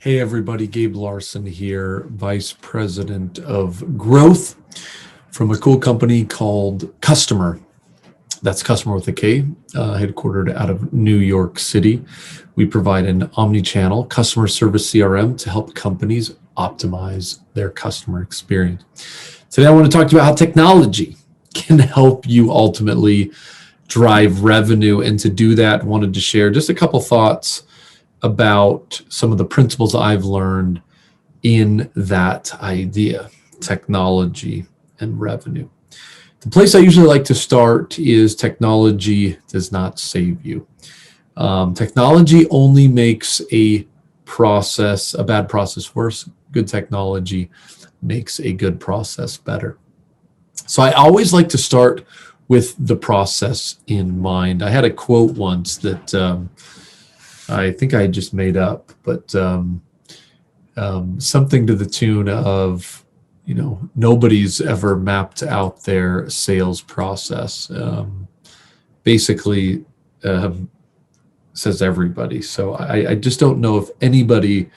Hey everybody, Gabe Larsen here, Vice President of Growth from a cool company called Kustomer. That's Customer with a K, headquartered out of New York City. We provide an omni-channel customer service CRM to help companies optimize their customer experience. Today I want to talk to you about how technology can help you ultimately drive revenue, and to do that, I wanted to share just a couple thoughts about some of the principles I've learned in that idea, technology and revenue. The place I usually like to start is technology does not save you. Technology only makes a bad process worse. Good technology makes a good process better. So I always like to start with the process in mind. I had a quote once that I think I just made up, but something to the tune of, nobody's ever mapped out their sales process. Basically, says everybody. So I just don't know if anybody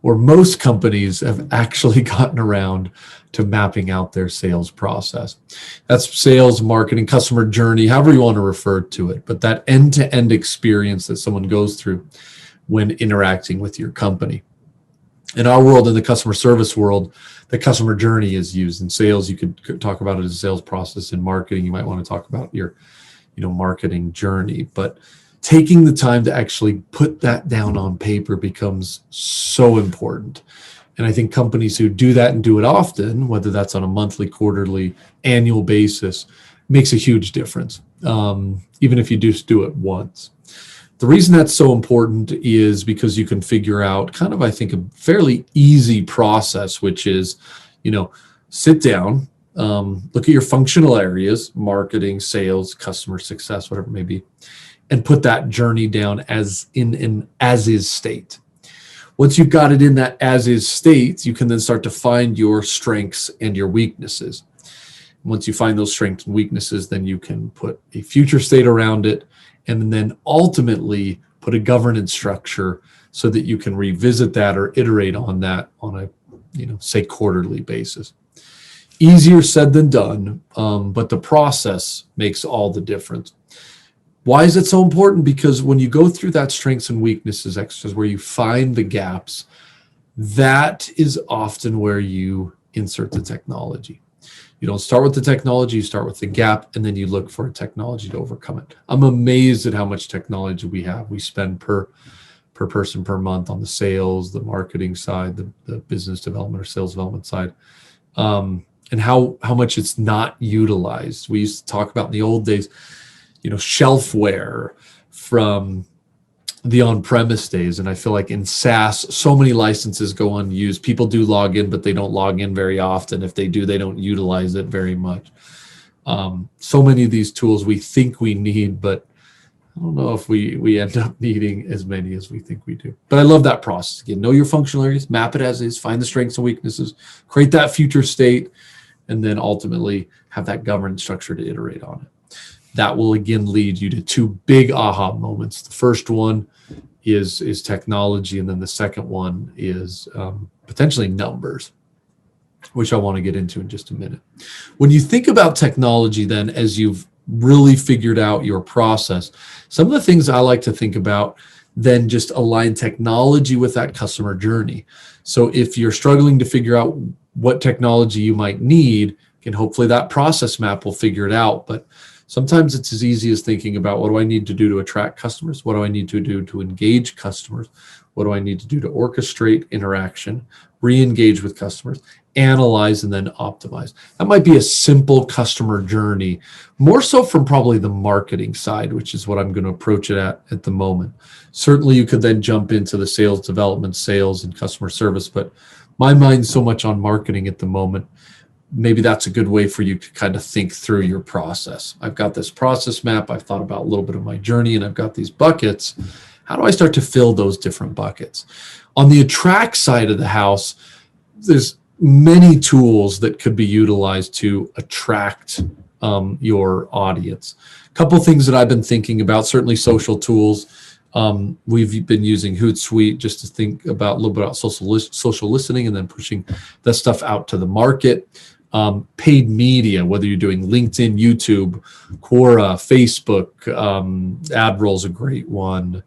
or most companies have actually gotten around to mapping out their sales process. That's sales, marketing, customer journey, however you want to refer to it, but that end-to-end experience that someone goes through when interacting with your company. In our world, in the customer service world, the customer journey is used. In sales, you could talk about it as a sales process. In marketing, you might want to talk about your marketing journey. But taking the time to actually put that down on paper becomes so important. And I think companies who do that and do it often, whether that's on a monthly, quarterly, annual basis, makes a huge difference, even if you just do it once. The reason that's so important is because you can figure out kind of, I think, a fairly easy process, which is, sit down, look at your functional areas, marketing, sales, customer success, whatever it may be, and put that journey down as in an as-is state. Once you've got it in that as-is state, you can then start to find your strengths and your weaknesses. Once you find those strengths and weaknesses, then you can put a future state around it, and then ultimately put a governance structure so that you can revisit that or iterate on that on a, say, quarterly basis. Easier said than done, but the process makes all the difference. Why is it so important? Because when you go through that strengths and weaknesses exercise where you find the gaps, that is often where you insert the technology. You don't start with the technology, you start with the gap, and then you look for a technology to overcome it. I'm amazed at how much technology we have. We spend per person per month on the sales, the marketing side, the business development or sales development side, and how much it's not utilized. We used to talk about in the old days, shelfware from the on-premise days. And I feel like in SaaS, so many licenses go unused. People do log in, but they don't log in very often. If they do, they don't utilize it very much. So many of these tools we think we need, but I don't know if we end up needing as many as we think we do. But I love that process. Again, know your functional areas, map it as is, find the strengths and weaknesses, create that future state, and then ultimately have that governance structure to iterate on it. That will again lead you to two big aha moments. The first one is technology, and then the second one is potentially numbers, which I want to get into in just a minute. When you think about technology, then, as you've really figured out your process, some of the things I like to think about then just align technology with that customer journey. So if you're struggling to figure out what technology you might need, and hopefully that process map will figure it out. But sometimes it's as easy as thinking about, what do I need to do to attract customers? What do I need to do to engage customers? What do I need to do to orchestrate interaction, re-engage with customers, analyze, and then optimize? That might be a simple customer journey, more so from probably the marketing side, which is what I'm going to approach it at the moment. Certainly you could then jump into the sales development, sales, and customer service, but my mind's so much on marketing at the moment. Maybe that's a good way for you to kind of think through your process. I've got this process map. I've thought about a little bit of my journey, and I've got these buckets. How do I start to fill those different buckets? On the attract side of the house, there's many tools that could be utilized to attract your audience. A couple things that I've been thinking about, certainly social tools. We've been using Hootsuite just to think about a little bit about social listening and then pushing that stuff out to the market. Paid media, whether you're doing LinkedIn, YouTube, Quora, Facebook, AdRoll is a great one.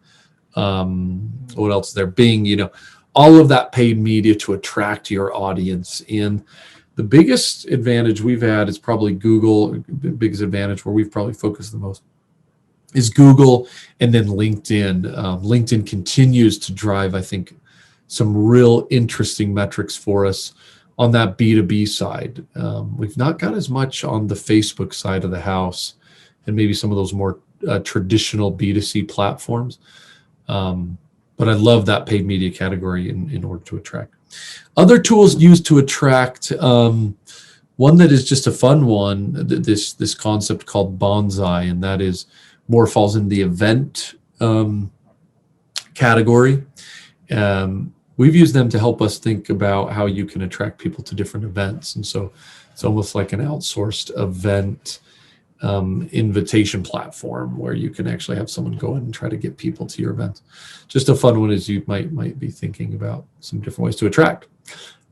What else is there? Bing, all of that paid media to attract your audience. And the biggest advantage we've had is probably Google. The biggest advantage where we've probably focused the most is Google, and then LinkedIn. LinkedIn continues to drive, I think, some real interesting metrics for us on that B2B side. We've not got as much on the Facebook side of the house and maybe some of those more traditional B2C platforms. But I love that paid media category in order to attract. Other tools used to attract, one that is just a fun one, this concept called Bonsai, and that is more falls in the event category. We've used them to help us think about how you can attract people to different events. And so it's almost like an outsourced event invitation platform where you can actually have someone go in and try to get people to your events. Just a fun one as you might be thinking about some different ways to attract.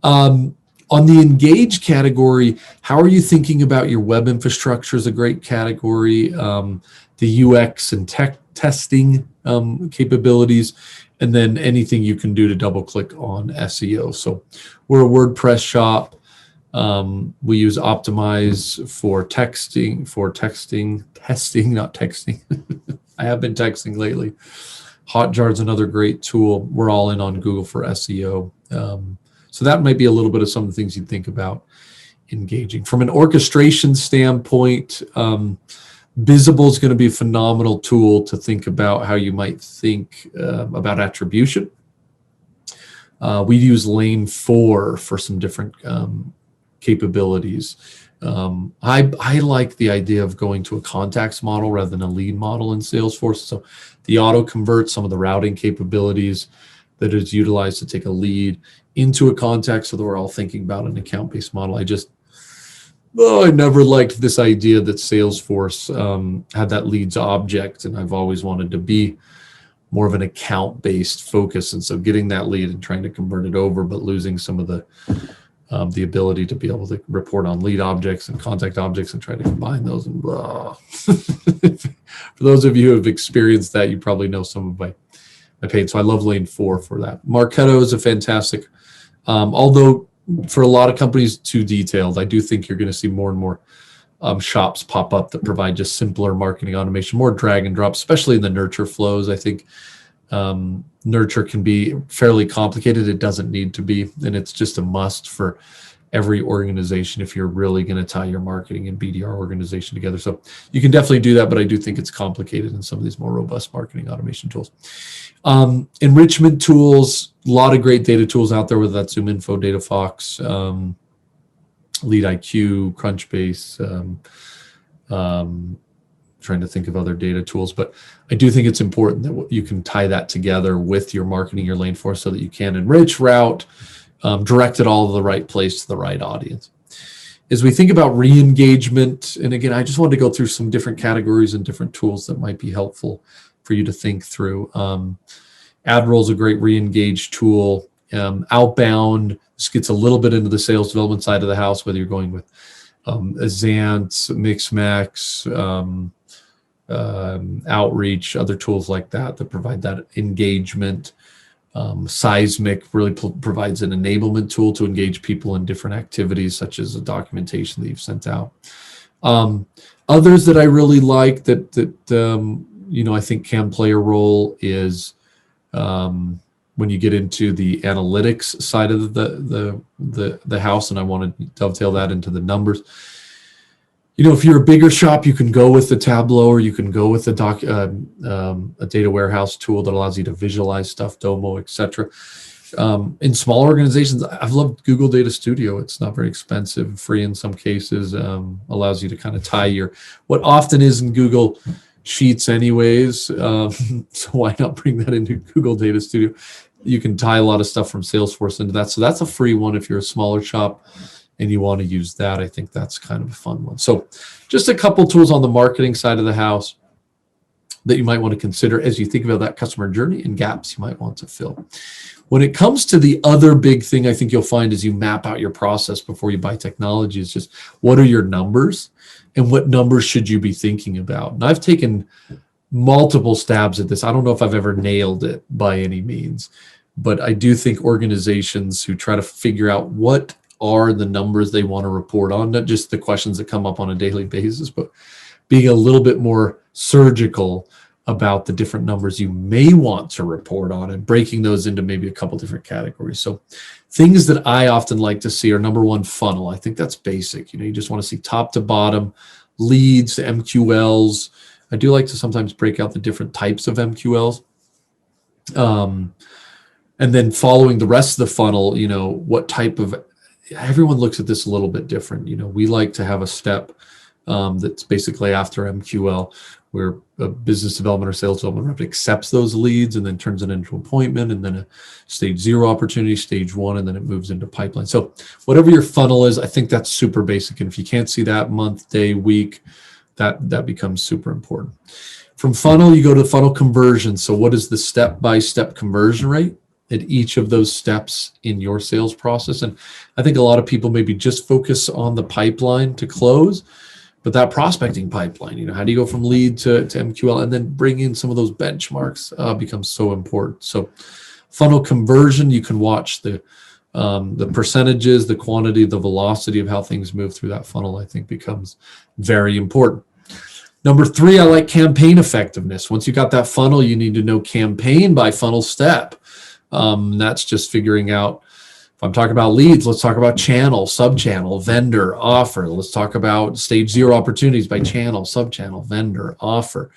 On the engage category, how are you thinking about your web infrastructure is a great category. The UX and tech testing capabilities, and then anything you can do to double click on SEO. So we're a WordPress shop. We use Optimize for testing, not texting. I have been texting lately. Hotjar's another great tool. We're all in on Google for SEO. So that might be a little bit of some of the things you'd think about engaging. From an orchestration standpoint, Visible is going to be a phenomenal tool to think about how you might think about attribution. We use Lane 4 for some different capabilities. I like the idea of going to a contacts model rather than a lead model in Salesforce. So the auto convert, some of the routing capabilities that is utilized to take a lead into a contact, so that we're all thinking about an account-based model. I never liked this idea that Salesforce had that leads object, and I've always wanted to be more of an account-based focus. And so getting that lead and trying to convert it over, but losing some of the ability to be able to report on lead objects and contact objects and try to combine those. And for those of you who have experienced that, you probably know some of my pain. So I love Lane 4 for that. Marketo is a fantastic, although for a lot of companies too detailed. I do think you're going to see more and more shops pop up that provide just simpler marketing automation, more drag and drop, especially in the nurture flows. I think nurture can be fairly complicated. It doesn't need to be, and it's just a must for every organization if you're really going to tie your marketing and BDR organization together. So you can definitely do that, but I do think it's complicated in some of these more robust marketing automation tools. Enrichment tools, a lot of great data tools out there, whether that's ZoomInfo, DataFox, LeadIQ, Crunchbase, trying to think of other data tools, but I do think it's important that you can tie that together with your marketing, your Lane 4, so that you can enrich, route, direct it all to the right place, to the right audience. As we think about re-engagement, and again, I just wanted to go through some different categories and different tools that might be helpful for you to think through. AdRoll is a great re-engage tool. Outbound, this gets a little bit into the sales development side of the house, whether you're going with Azant, Mixmax, Outreach, other tools like that provide that engagement. Seismic really provides an enablement tool to engage people in different activities, such as the documentation that you've sent out. Others that I really like that I think can play a role is when you get into the analytics side of the house, and I want to dovetail that into the numbers. If you're a bigger shop, you can go with the Tableau, or you can go with a data warehouse tool that allows you to visualize stuff, Domo, etc. In small organizations, I've loved Google Data Studio. It's not very expensive, free in some cases, allows you to kind of tie what often is in Google Sheets anyways. So why not bring that into Google Data Studio? You can tie a lot of stuff from Salesforce into that. So that's a free one if you're a smaller shop and you want to use that. I think that's kind of a fun one. So just a couple tools on the marketing side of the house. that you might want to consider as you think about that customer journey and gaps you might want to fill. When it comes to the other big thing I think you'll find as you map out your process before you buy technology is just what are your numbers and what numbers should you be thinking about? And I've taken multiple stabs at this. I don't know if I've ever nailed it by any means, but I do think organizations who try to figure out what are the numbers they want to report on, not just the questions that come up on a daily basis, but being a little bit more surgical about the different numbers you may want to report on and breaking those into maybe a couple different categories. So things that I often like to see are number one, funnel. I think that's basic. You just want to see top to bottom, leads, MQLs. I do like to sometimes break out the different types of MQLs. And then following the rest of the funnel, what type of, everyone looks at this a little bit different. We like to have a step that's basically after MQL, where a business development or sales development rep accepts those leads and then turns it into an appointment, and then a stage 0 opportunity, stage 1, and then it moves into pipeline. So whatever your funnel is, I think that's super basic. And if you can't see that month, day, week, that becomes super important. From funnel, you go to funnel conversion. So what is the step-by-step conversion rate at each of those steps in your sales process? And I think a lot of people maybe just focus on the pipeline to close, but that prospecting pipeline, how do you go from lead to MQL, and then bring in some of those benchmarks becomes so important. So funnel conversion, you can watch the percentages, the quantity, the velocity of how things move through that funnel, I think becomes very important. Number 3, I like campaign effectiveness. Once you got that funnel, you need to know campaign by funnel step. That's just figuring out, if I'm talking about leads, let's talk about channel, sub-channel, vendor, offer. Let's talk about stage 0 opportunities by channel, sub-channel, vendor, offer,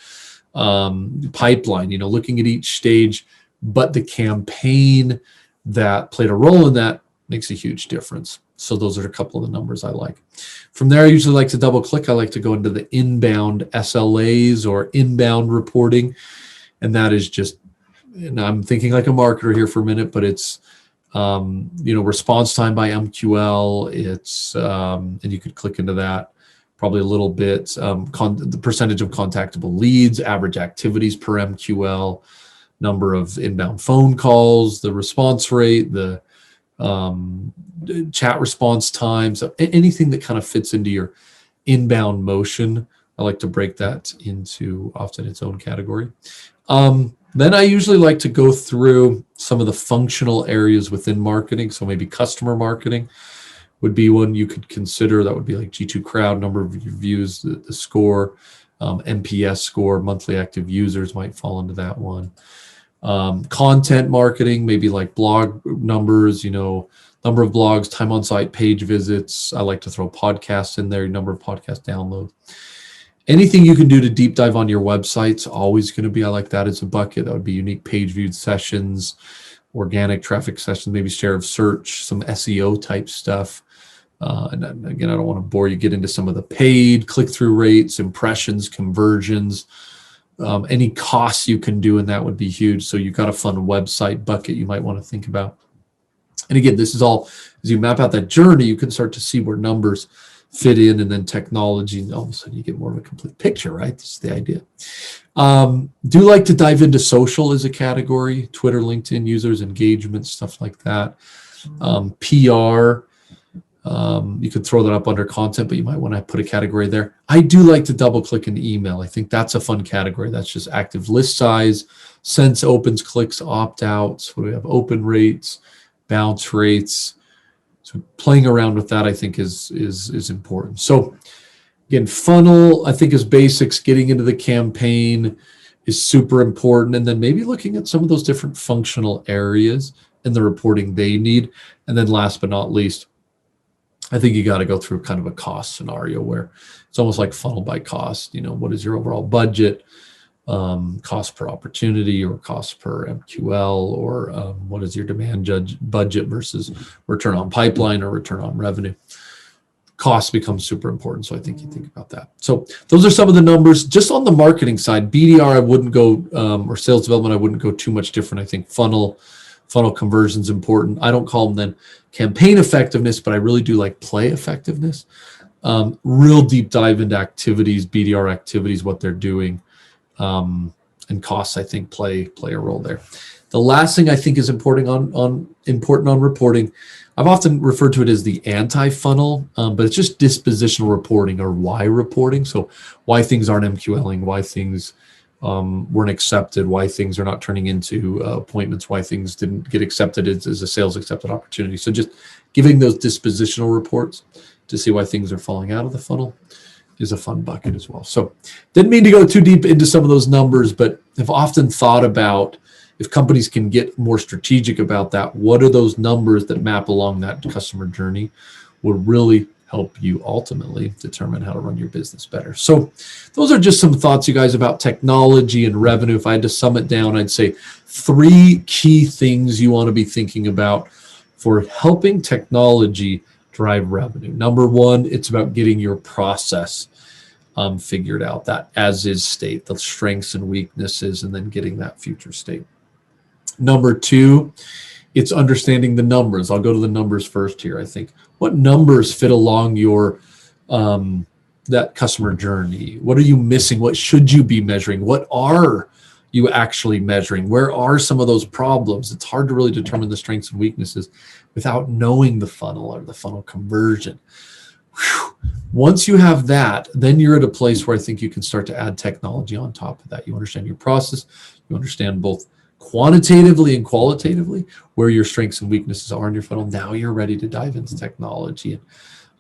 pipeline, looking at each stage, but the campaign that played a role in that makes a huge difference. So those are a couple of the numbers I like. From there, I usually like to double click. I like to go into the inbound SLAs or inbound reporting. And that is just, and I'm thinking like a marketer here for a minute, but it's, response time by MQL. It's, and you could click into that probably a little bit. The percentage of contactable leads, average activities per MQL, number of inbound phone calls, the response rate, the chat response times, anything that kind of fits into your inbound motion. I like to break that into often its own category. Then I usually like to go through some of the functional areas within marketing. So maybe customer marketing would be one you could consider. That would be like G2 crowd, number of reviews, the score, NPS score, monthly active users might fall into that one. Content marketing, maybe like blog numbers, number of blogs, time on site, page visits. I like to throw podcasts in there, number of podcast downloads. Anything you can do to deep dive on your website's always going to be, I like that as a bucket. That would be unique page viewed sessions, organic traffic sessions, maybe share of search, some SEO type stuff. And again, I don't want to bore you, get into some of the paid click-through rates, impressions, conversions, any costs you can do, and that would be huge. So you've got a fun website bucket you might want to think about. And again, this is all, as you map out that journey, you can start to see where numbers fit in, and then technology, and all of a sudden you get more of a complete picture, right? This is the idea. Do like to dive into social as a category, Twitter, LinkedIn, users, engagement, stuff like that. PR, you could throw that up under content, but you might want to put a category there. I do like to double click in email. I think that's a fun category. That's just active list size, sends, opens, clicks, opt-outs. What do we have? Open rates, bounce rates. So playing around with that, I think, is important. So again, funnel, I think, is basics. Getting into the campaign is super important. And then maybe looking at some of those different functional areas and the reporting they need. And then last but not least, I think you got to go through kind of a cost scenario where it's almost like funnel by cost. What is your overall budget, cost per opportunity, or cost per MQL, or what is your demand budget versus return on pipeline or return on revenue. Cost becomes super important. So I think you think about that. So those are some of the numbers. Just on the marketing side, BDR, I wouldn't go, or sales development, I wouldn't go too much different. I think funnel conversion is important. I don't call them then campaign effectiveness, but I really do like play effectiveness. Real deep dive into activities, BDR activities, what they're doing. And costs, I think, play a role there. The last thing I think is important on reporting, I've often referred to it as the anti-funnel, but it's just dispositional reporting or why reporting. So why things aren't MQLing, why things weren't accepted, why things are not turning into appointments, why things didn't get accepted as a sales accepted opportunity. So just giving those dispositional reports to see why things are falling out of the funnel is a fun bucket as well. So didn't mean to go too deep into some of those numbers, but I've often thought about if companies can get more strategic about that, what are those numbers that map along that customer journey would really help you ultimately determine how to run your business better. So those are just some thoughts, you guys, about technology and revenue. If I had to sum it down, I'd say 3 key things you want to be thinking about for helping technology drive revenue. Number 1, it's about getting your process figured out, that as is state, the strengths and weaknesses, and then getting that future state. Number 2, it's understanding the numbers. I'll go to the numbers first here. I think what numbers fit along your that customer journey? What are you missing? What should you be measuring? What are you actually measuring? Where are some of those problems? It's hard to really determine the strengths and weaknesses without knowing the funnel or the funnel conversion. Whew. Once you have that, then you're at a place where I think you can start to add technology on top of that. You understand your process. You understand both quantitatively and qualitatively where your strengths and weaknesses are in your funnel. Now you're ready to dive into technology.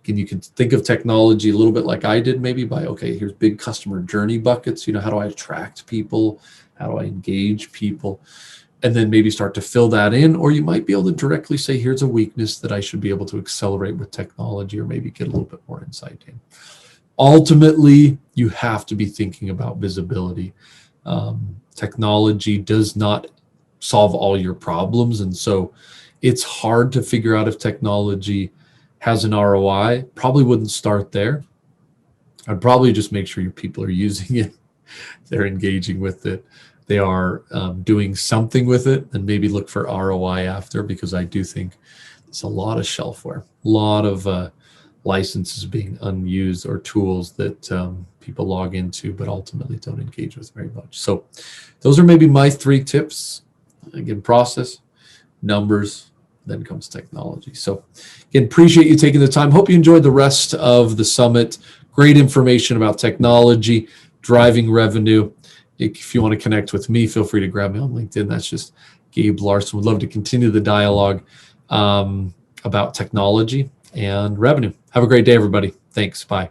And you can think of technology a little bit like I did, maybe by, okay, here's big customer journey buckets. How do I attract people? How do I engage people? And then maybe start to fill that in. Or you might be able to directly say, here's a weakness that I should be able to accelerate with technology, or maybe get a little bit more insight in. Ultimately, you have to be thinking about visibility. Technology does not solve all your problems. And so it's hard to figure out if technology has an ROI. Probably wouldn't start there. I'd probably just make sure your people are using it. They're engaging with it. They are doing something with it, and maybe look for ROI after, because I do think there's a lot of shelfware, a lot of licenses being unused, or tools that people log into but ultimately don't engage with very much. So those are maybe my 3 tips. Again, process, numbers, then comes technology. So again, appreciate you taking the time. Hope you enjoyed the rest of the summit. Great information about technology, driving revenue. If you want to connect with me, feel free to grab me on LinkedIn. That's just Gabe Larsen. Would love to continue the dialogue about technology and revenue. Have a great day, everybody. Thanks. Bye.